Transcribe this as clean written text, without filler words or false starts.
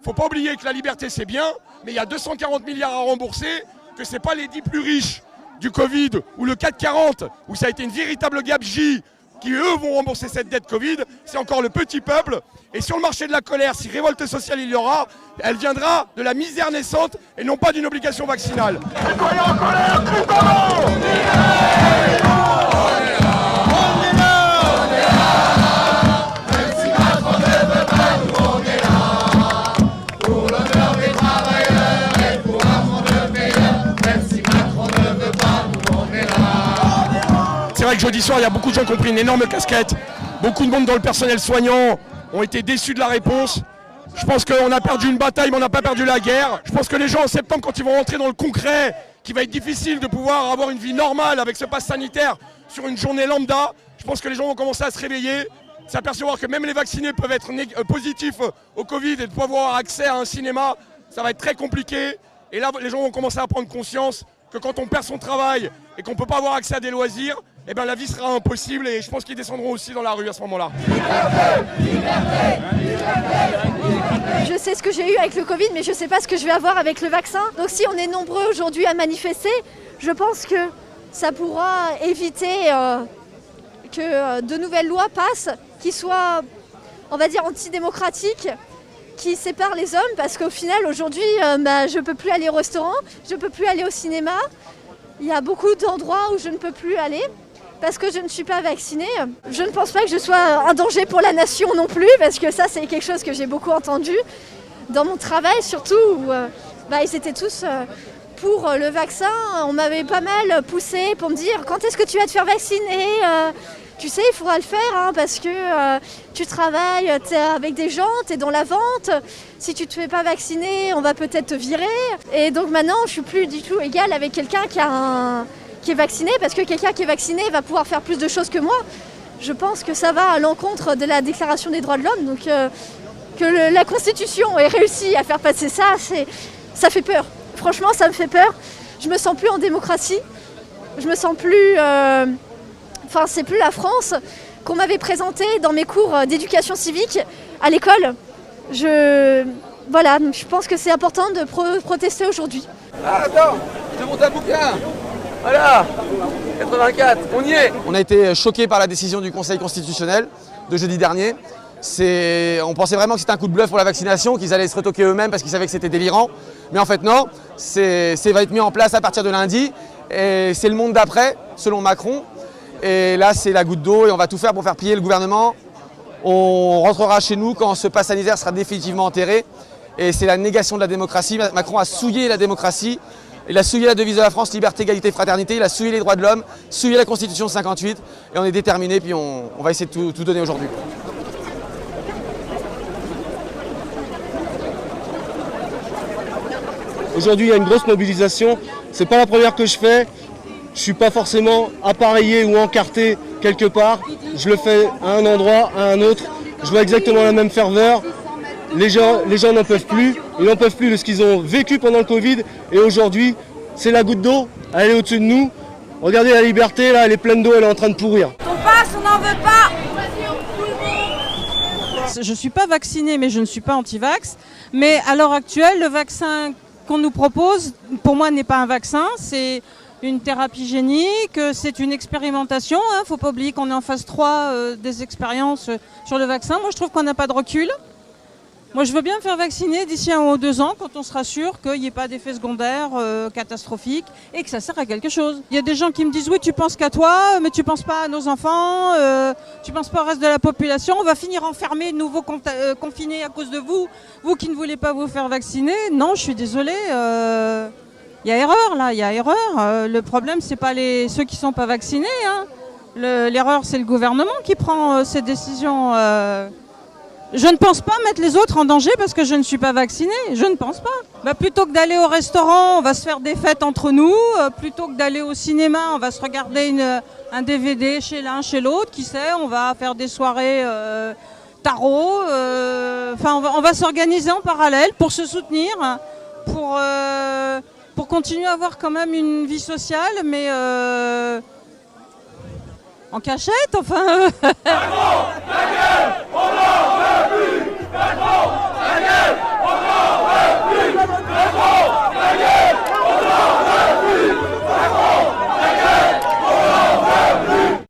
faut pas oublier que la liberté c'est bien, mais il y a 240 milliards à rembourser, que c'est pas les 10 plus riches du Covid ou le CAC 40, où ça a été une véritable gabegie, qui eux vont rembourser cette dette Covid, c'est encore le petit peuple. Et sur le marché de la colère, si révolte sociale il y aura, elle viendra de la misère naissante et non pas d'une obligation vaccinale. Citoyens en colère, crie comment ? C'est vrai que jeudi soir, il y a beaucoup de gens qui ont pris une énorme casquette. Beaucoup de monde dans le personnel soignant ont été déçus de la réponse. Je pense qu'on a perdu une bataille, mais on n'a pas perdu la guerre. Je pense que les gens en septembre, quand ils vont rentrer dans le concret, qu'il va être difficile de pouvoir avoir une vie normale avec ce pass sanitaire sur une journée lambda, je pense que les gens vont commencer à se réveiller, s'apercevoir que même les vaccinés peuvent être positifs au Covid et de pouvoir avoir accès à un cinéma, ça va être très compliqué. Et là, les gens vont commencer à prendre conscience que quand on perd son travail et qu'on ne peut pas avoir accès à des loisirs, eh ben, la vie sera impossible et je pense qu'ils descendront aussi dans la rue à ce moment-là. Je sais ce que j'ai eu avec le Covid, mais je ne sais pas ce que je vais avoir avec le vaccin. Donc si on est nombreux aujourd'hui à manifester, je pense que ça pourra éviter que de nouvelles lois passent qui soient, on va dire, antidémocratiques, qui séparent les hommes, parce qu'au final, aujourd'hui, je ne peux plus aller au restaurant, je ne peux plus aller au cinéma. Il y a beaucoup d'endroits où je ne peux plus aller parce que je ne suis pas vaccinée. Je ne pense pas que je sois un danger pour la nation non plus, parce que ça, c'est quelque chose que j'ai beaucoup entendu dans mon travail, surtout où ils étaient tous pour le vaccin. On m'avait pas mal poussé pour me dire « Quand est-ce que tu vas te faire vacciner ? Tu sais, il faudra le faire parce que tu travailles, tu es avec des gens, tu es dans la vente. Si tu ne te fais pas vacciner, on va peut-être te virer. » Et donc maintenant, je ne suis plus du tout égale avec quelqu'un qui est vacciné, parce que quelqu'un qui est vacciné va pouvoir faire plus de choses que moi. Je pense que ça va à l'encontre de la Déclaration des droits de l'homme. Donc que la Constitution ait réussi à faire passer ça, ça fait peur. Franchement, ça me fait peur. Je me sens plus en démocratie. Je me sens plus... c'est plus la France qu'on m'avait présentée dans mes cours d'éducation civique à l'école. Voilà, donc je pense que c'est important de protester aujourd'hui. Ah, attends, je te montre un bouquin. Voilà, 84, on y est. On a été choqués par la décision du Conseil constitutionnel de jeudi dernier. On pensait vraiment que c'était un coup de bluff pour la vaccination, qu'ils allaient se retoquer eux-mêmes parce qu'ils savaient que c'était délirant. Mais en fait non, ça va être mis en place à partir de lundi. Et c'est le monde d'après, selon Macron. Et là, c'est la goutte d'eau et on va tout faire pour faire plier le gouvernement. On rentrera chez nous quand ce pass sanitaire sera définitivement enterré. Et c'est la négation de la démocratie. Macron a souillé la démocratie. Il a souillé la devise de la France, liberté, égalité, fraternité. Il a souillé les droits de l'homme, souillé la Constitution de 58. Et on est déterminés, puis on va essayer de tout donner aujourd'hui. Aujourd'hui, il y a une grosse mobilisation. C'est pas la première que je fais. Je suis pas forcément appareillé ou encarté quelque part. Je le fais à un endroit, à un autre. Je vois exactement la même ferveur. Les gens n'en peuvent plus. Ils n'en peuvent plus de ce qu'ils ont vécu pendant le Covid. Et aujourd'hui, c'est la goutte d'eau. Elle est au-dessus de nous. Regardez la liberté, là, elle est pleine d'eau, elle est en train de pourrir. Ton passe, on n'en veut pas. Je ne suis pas vaccinée, mais je ne suis pas anti-vax. Mais à l'heure actuelle, le vaccin qu'on nous propose, pour moi, n'est pas un vaccin. C'est une thérapie génique, c'est une expérimentation. Il ne faut pas oublier qu'on est en phase 3 des expériences sur le vaccin. Moi, je trouve qu'on n'a pas de recul. Moi, je veux bien me faire vacciner d'ici 1 ou 2 ans, quand on sera sûr qu'il n'y ait pas d'effets secondaires catastrophiques et que ça sert à quelque chose. Il y a des gens qui me disent « Oui, tu penses qu'à toi, mais tu ne penses pas à nos enfants, tu ne penses pas au reste de la population. On va finir enfermés, de nouveau confinés à cause de vous, vous qui ne voulez pas vous faire vacciner. » Non, je suis désolée. Il y a erreur là, il y a erreur. Le problème, c'est pas ceux qui ne sont pas vaccinés. Hein. L'erreur, c'est le gouvernement qui prend ces décisions. Je ne pense pas mettre les autres en danger parce que je ne suis pas vaccinée. Je ne pense pas. Plutôt que d'aller au restaurant, on va se faire des fêtes entre nous. Plutôt que d'aller au cinéma, on va se regarder un DVD chez l'un, chez l'autre. Qui sait, on va faire des soirées tarot. On va s'organiser en parallèle pour se soutenir, pour continuer à avoir quand même une vie sociale, mais en cachette, enfin. Macron, la gueule, on n'en veut plus. Macron, la gueule.